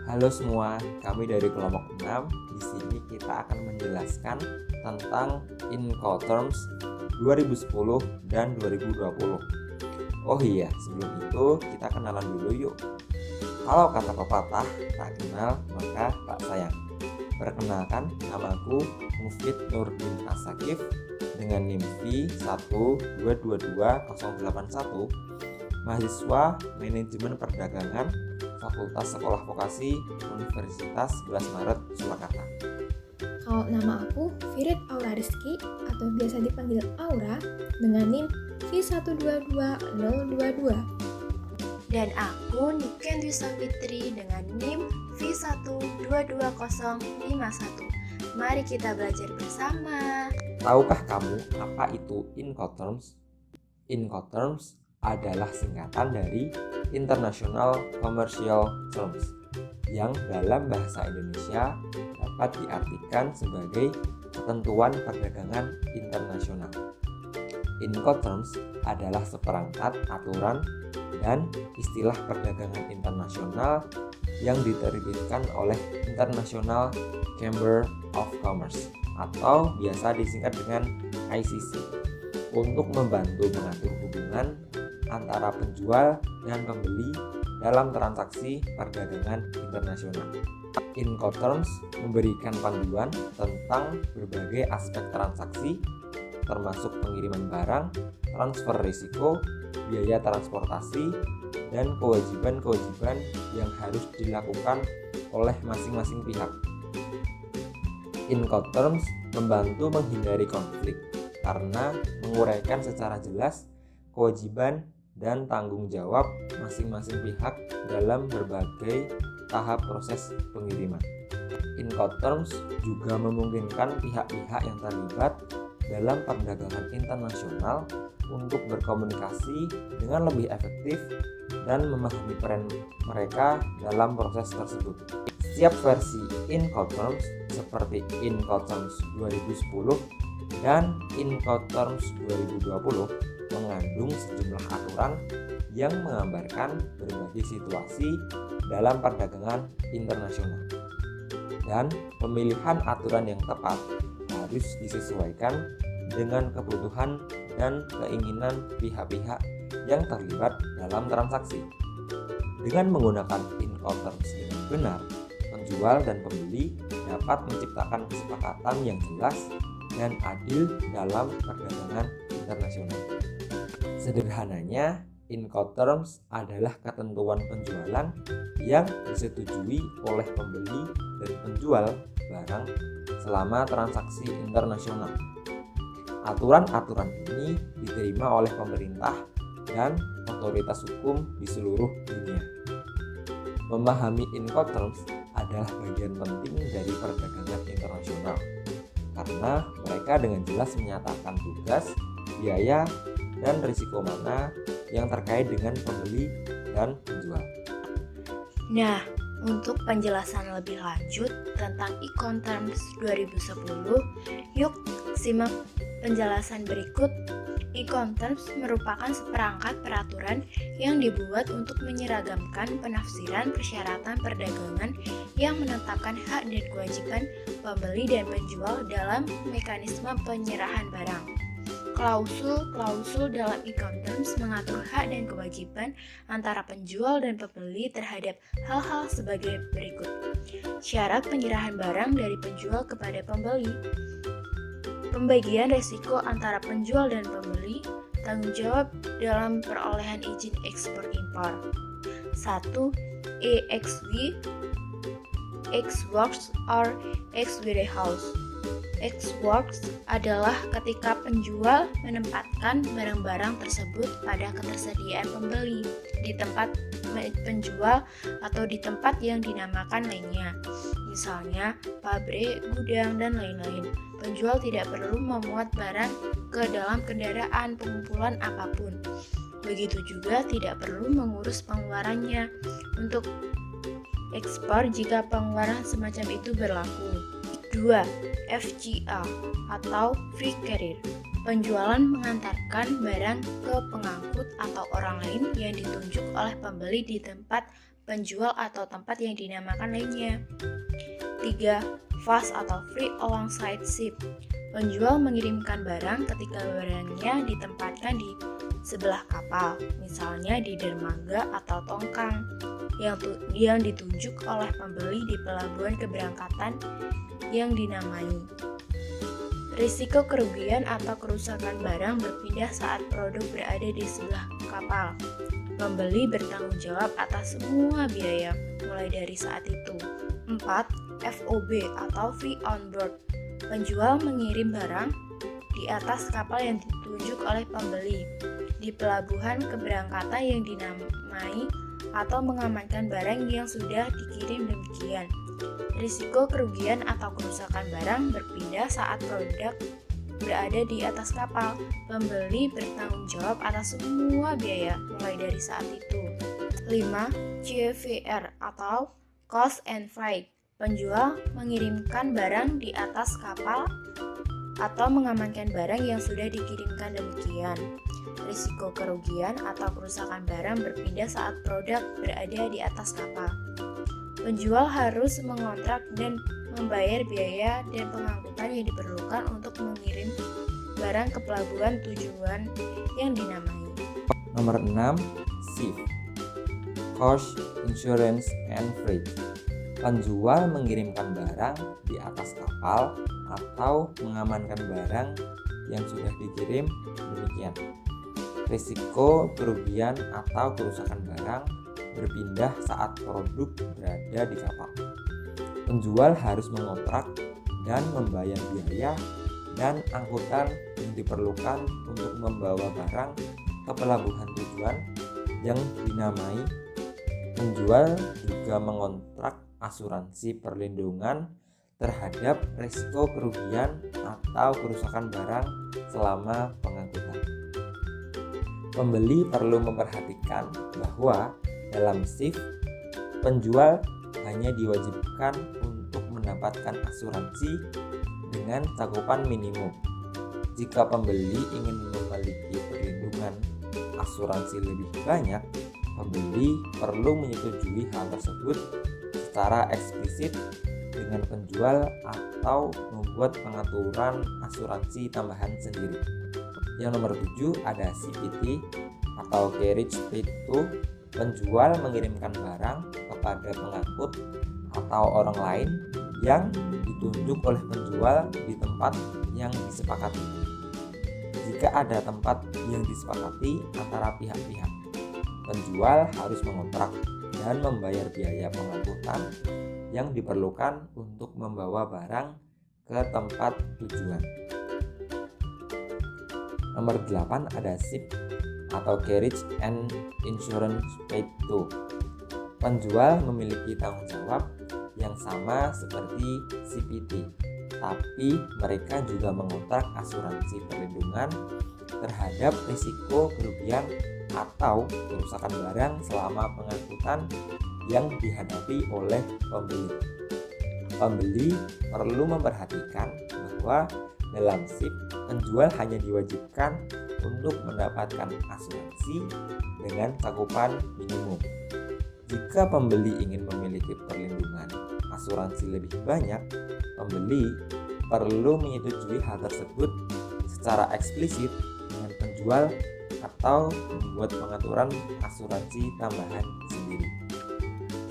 Halo semua, kami dari kelompok 6. Di sini kita akan menjelaskan tentang Incoterms 2010 dan 2020. Oh iya, sebelum itu kita kenalan dulu yuk. Kalau kata pepatah, tak kenal maka tak sayang. Perkenalkan, namaku Mufid Nurdin Asakif dengan NIM V1222081, mahasiswa Manajemen Perdagangan Fakultas Sekolah Vokasi Universitas 11 Maret Surakarta. Kalau nama aku Firid Aura Rizky atau biasa dipanggil Aura dengan NIM V1222022. Dan aku Niken Dwi Safitri dengan NIM V1222051. Mari kita belajar bersama. Tahukah kamu apa itu Incoterms? Incoterms adalah singkatan dari International Commercial Terms yang dalam bahasa Indonesia dapat diartikan sebagai ketentuan perdagangan internasional. Incoterms adalah seperangkat aturan dan istilah perdagangan internasional yang diterbitkan oleh International Chamber of Commerce atau biasa disingkat dengan ICC untuk membantu mengatur hubungan antara penjual dan pembeli dalam transaksi perdagangan internasional. Incoterms memberikan panduan tentang berbagai aspek transaksi termasuk pengiriman barang, transfer risiko, biaya transportasi, dan kewajiban-kewajiban yang harus dilakukan oleh masing-masing pihak. Incoterms membantu menghindari konflik karena menguraikan secara jelas kewajiban dan tanggung jawab masing-masing pihak dalam berbagai tahap proses pengiriman. Incoterms juga memungkinkan pihak-pihak yang terlibat dalam perdagangan internasional untuk berkomunikasi dengan lebih efektif dan memahami peran mereka dalam proses tersebut. Setiap versi Incoterms seperti Incoterms 2010 dan Incoterms 2020 mengandung sejumlah aturan yang menggambarkan berbagai situasi dalam perdagangan internasional. Dan pemilihan aturan yang tepat harus disesuaikan dengan kebutuhan dan keinginan pihak-pihak yang terlibat dalam transaksi. Dengan menggunakan Incoterms dengan benar, penjual dan pembeli dapat menciptakan kesepakatan yang jelas dan adil dalam perdagangan internasional. Sederhananya, Incoterms adalah ketentuan penjualan yang disetujui oleh pembeli dan penjual barang selama transaksi internasional. Aturan-aturan ini diterima oleh pemerintah dan otoritas hukum di seluruh dunia. Memahami Incoterms adalah bagian penting dari perdagangan internasional karena mereka dengan jelas menyatakan tugas, biaya, dan risiko mana yang terkait dengan pembeli dan penjual. Nah, untuk penjelasan lebih lanjut tentang Incoterms 2010, yuk simak penjelasan berikut. Incoterms merupakan seperangkat peraturan yang dibuat untuk menyeragamkan penafsiran persyaratan perdagangan yang menetapkan hak dan kewajiban pembeli dan penjual dalam mekanisme penyerahan barang. Klausul-klausul dalam Incoterms mengatur hak dan kewajiban antara penjual dan pembeli terhadap hal-hal sebagai berikut. Syarat penyerahan barang dari penjual kepada pembeli, pembagian risiko antara penjual dan pembeli, tanggung jawab dalam perolehan izin ekspor impor. 1. EXW, Ex-works or ex-warehouse. Ex-works adalah ketika penjual menempatkan barang-barang tersebut pada ketersediaan pembeli di tempat penjual atau di tempat yang dinamakan lainnya, misalnya pabrik, gudang, dan lain-lain. Penjual tidak perlu memuat barang ke dalam kendaraan pengumpulan apapun. Begitu juga tidak perlu mengurus pengeluarannya untuk ekspor jika pengeluaran semacam itu berlaku. 2. FGA atau Free Carrier. Penjualan mengantarkan barang ke pengangkut atau orang lain yang ditunjuk oleh pembeli di tempat penjual atau tempat yang dinamakan lainnya. 3. Fast atau free alongside ship. Penjual mengirimkan barang ketika barangnya ditempatkan di sebelah kapal, misalnya di dermaga atau tongkang yang ditunjuk oleh pembeli di pelabuhan keberangkatan yang dinamai. Risiko kerugian atau kerusakan barang berpindah saat produk berada di sebelah kapal. Pembeli bertanggung jawab atas semua biaya mulai dari saat itu. 4. FOB atau Free on Board. Penjual mengirim barang di atas kapal yang ditunjuk oleh pembeli di pelabuhan keberangkatan yang dinamai atau mengamankan barang yang sudah dikirim demikian. Risiko kerugian atau kerusakan barang berpindah saat produk berada di atas kapal. Pembeli bertanggung jawab atas semua biaya mulai dari saat itu. 5. CVR atau Cost and Freight. Penjual mengirimkan barang di atas kapal atau mengamankan barang yang sudah dikirimkan demikian. Risiko kerugian atau kerusakan barang berpindah saat produk berada di atas kapal. Penjual harus mengontrak dan membayar biaya dan pengangkutan yang diperlukan untuk mengirim barang ke pelabuhan tujuan yang dinamai. Nomor 6, SIF, Cost, Insurance, and Freight. Penjual mengirimkan barang di atas kapal atau mengamankan barang yang sudah dikirim demikian. Risiko kerugian atau kerusakan barang berpindah saat produk berada di kapal. Penjual harus mengontrak dan membayar biaya dan angkutan yang diperlukan untuk membawa barang ke pelabuhan tujuan yang dinamai. Penjual juga mengontrak asuransi perlindungan terhadap risiko kerugian atau kerusakan barang selama pengangkutan. Pembeli perlu memperhatikan bahwa dalam SIF, penjual hanya diwajibkan untuk mendapatkan asuransi dengan cakupan minimum. Jika pembeli ingin memiliki perlindungan asuransi lebih banyak, pembeli perlu menyetujui hal tersebut secara eksplisit dengan penjual atau membuat pengaturan asuransi tambahan sendiri. Yang nomor 7 ada CPT atau Carriage Paid to. Penjual mengirimkan barang kepada pengangkut atau orang lain yang ditunjuk oleh penjual di tempat yang disepakati. Jika ada tempat yang disepakati antara pihak-pihak, penjual harus mengontrak dan membayar biaya pengangkutan yang diperlukan untuk membawa barang ke tempat tujuan. Nomor 8 ada SIP atau Carriage and Insurance Paid to. Penjual memiliki tanggung jawab yang sama seperti CPT, tapi mereka juga mengontrak asuransi perlindungan terhadap risiko kerugian atau kerusakan barang selama pengangkutan yang dihadapi oleh pembeli. Pembeli perlu memperhatikan bahwa dalam SIP, penjual hanya diwajibkan untuk mendapatkan asuransi dengan cakupan minimum. Jika pembeli ingin memiliki perlindungan asuransi lebih banyak, pembeli perlu menyetujui hal tersebut secara eksplisit dengan penjual atau membuat pengaturan asuransi tambahan sendiri.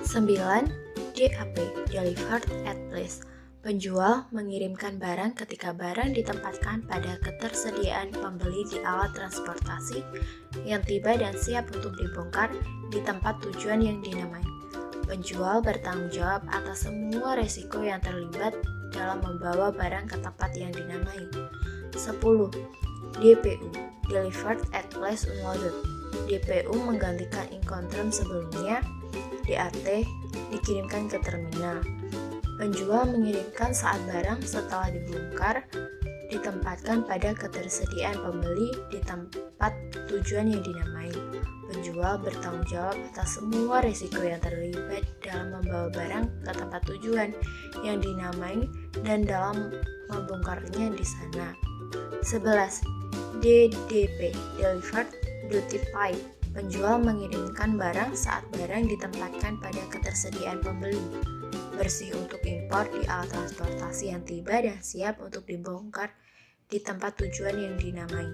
9. DAP, Delivered at Place. Penjual mengirimkan barang ketika barang ditempatkan pada ketersediaan pembeli di alat transportasi yang tiba dan siap untuk dibongkar di tempat tujuan yang dinamai. Penjual bertanggung jawab atas semua resiko yang terlibat dalam membawa barang ke tempat yang dinamai. 10. DPU, Delivered at Place Unloaded. DPU menggantikan Incoterm sebelumnya. DAT dikirimkan ke terminal. Penjual mengirimkan saat barang setelah dibongkar ditempatkan pada ketersediaan pembeli di tempat tujuan yang dinamai. Penjual bertanggung jawab atas semua risiko yang terlibat dalam membawa barang ke tempat tujuan yang dinamai dan dalam membongkarnya di sana. 11. DDP, Delivered Duty Paid. Penjual mengirimkan barang saat barang ditempatkan pada ketersediaan pembeli. Bersih untuk impor di alat transportasi yang tiba dan siap untuk dibongkar di tempat tujuan yang dinamai.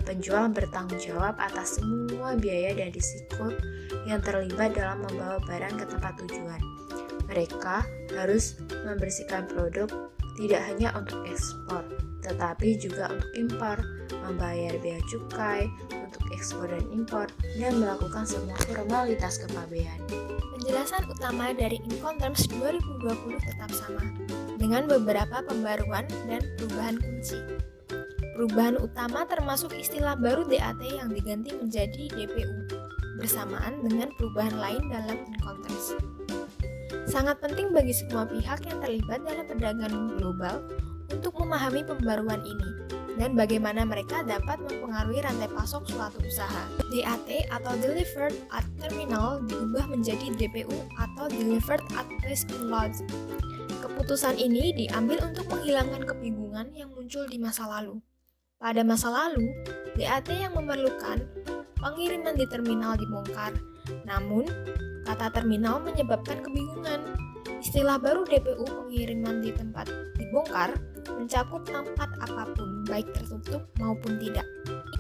Penjual bertanggung jawab atas semua biaya dan risiko yang terlibat dalam membawa barang ke tempat tujuan. Mereka harus membersihkan produk tidak hanya untuk ekspor, tetapi juga untuk impor, membayar bea cukai untuk ekspor dan impor, dan melakukan semua formalitas kepabean. Penjelasan utama dari Incoterms 2020 tetap sama, dengan beberapa pembaruan dan perubahan kunci. Perubahan utama termasuk istilah baru DAT yang diganti menjadi DPU, bersamaan dengan perubahan lain dalam Incoterms. Sangat penting bagi semua pihak yang terlibat dalam perdagangan global untuk memahami pembaruan ini dan bagaimana mereka dapat mempengaruhi rantai pasok suatu usaha. DAT atau Delivered at Terminal diubah menjadi DPU atau Delivered at Place in Load. Keputusan ini diambil untuk menghilangkan kebingungan yang muncul di masa lalu. Pada masa lalu, DAT yang memerlukan pengiriman di terminal dibongkar. Namun, kata terminal menyebabkan kebingungan. Istilah baru DPU pengiriman di tempat dibongkar mencakup tempat apapun, baik tertutup maupun tidak.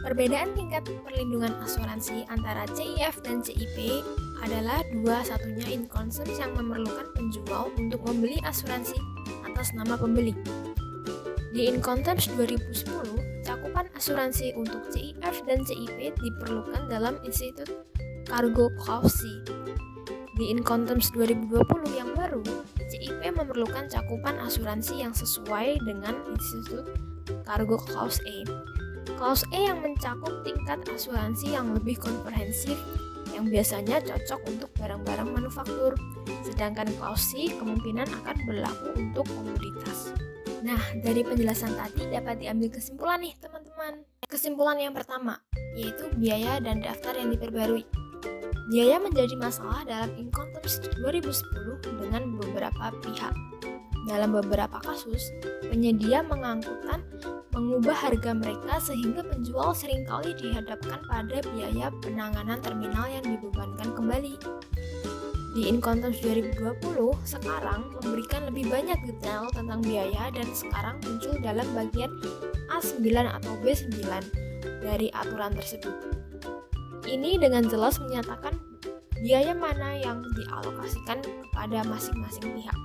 Perbedaan tingkat perlindungan asuransi antara CIF dan CIP adalah dua satunya Incoterms yang memerlukan penjual untuk membeli asuransi atas nama pembeli. Di Incoterms 2010, cakupan asuransi untuk CIF dan CIP diperlukan dalam Institut Cargo Clause C. Di Incoterms 2020 yang baru, CIP memerlukan cakupan asuransi yang sesuai dengan Institut Cargo Clause A. Clause A yang mencakup tingkat asuransi yang lebih komprehensif yang biasanya cocok untuk barang-barang manufaktur, sedangkan Clause C kemungkinan akan berlaku untuk komoditas. Nah, dari penjelasan tadi dapat diambil kesimpulan nih teman-teman. Kesimpulan yang pertama, yaitu biaya dan daftar yang diperbarui. Biaya menjadi masalah dalam Incoterms 2010 dengan beberapa pihak. Dalam beberapa kasus, penyedia mengangkutan mengubah harga mereka sehingga penjual seringkali dihadapkan pada biaya penanganan terminal yang dibebankan kembali. Di Incoterms 2020 sekarang memberikan lebih banyak detail tentang biaya dan sekarang muncul dalam bagian A9 atau B9 dari aturan tersebut. Ini dengan jelas menyatakan biaya mana yang dialokasikan kepada masing-masing pihak.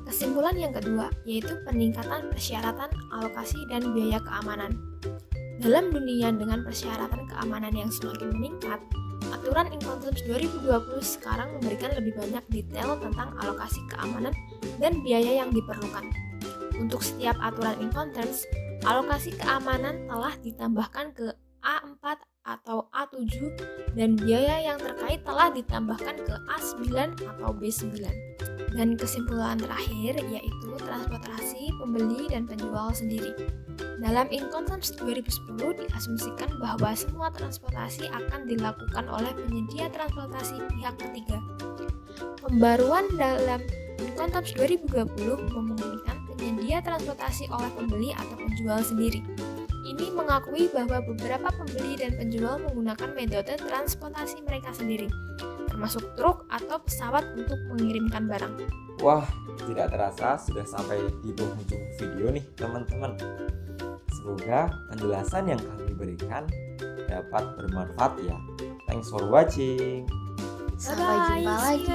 Kesimpulan yang kedua yaitu peningkatan persyaratan alokasi dan biaya keamanan. Dalam dunia dengan persyaratan keamanan yang semakin meningkat, aturan Incoterms 2020 sekarang memberikan lebih banyak detail tentang alokasi keamanan dan biaya yang diperlukan. Untuk setiap aturan Incoterms, alokasi keamanan telah ditambahkan ke A4 atau A7 dan biaya yang terkait telah ditambahkan ke A9 atau B9. Dan kesimpulan terakhir yaitu transportasi pembeli dan penjual sendiri. Dalam Incoterms 2010 diasumsikan bahwa semua transportasi akan dilakukan oleh penyedia transportasi pihak ketiga. Pembaruan dalam Incoterms 2020 memungkinkan penyedia transportasi oleh pembeli atau penjual sendiri. Ini mengakui bahwa beberapa pembeli dan penjual menggunakan metode transportasi mereka sendiri, termasuk truk atau pesawat untuk mengirimkan barang. Wah, tidak terasa sudah sampai di penghujung video nih teman-teman. Semoga penjelasan yang kami berikan dapat bermanfaat ya. Thanks for watching. Sampai jumpa lagi.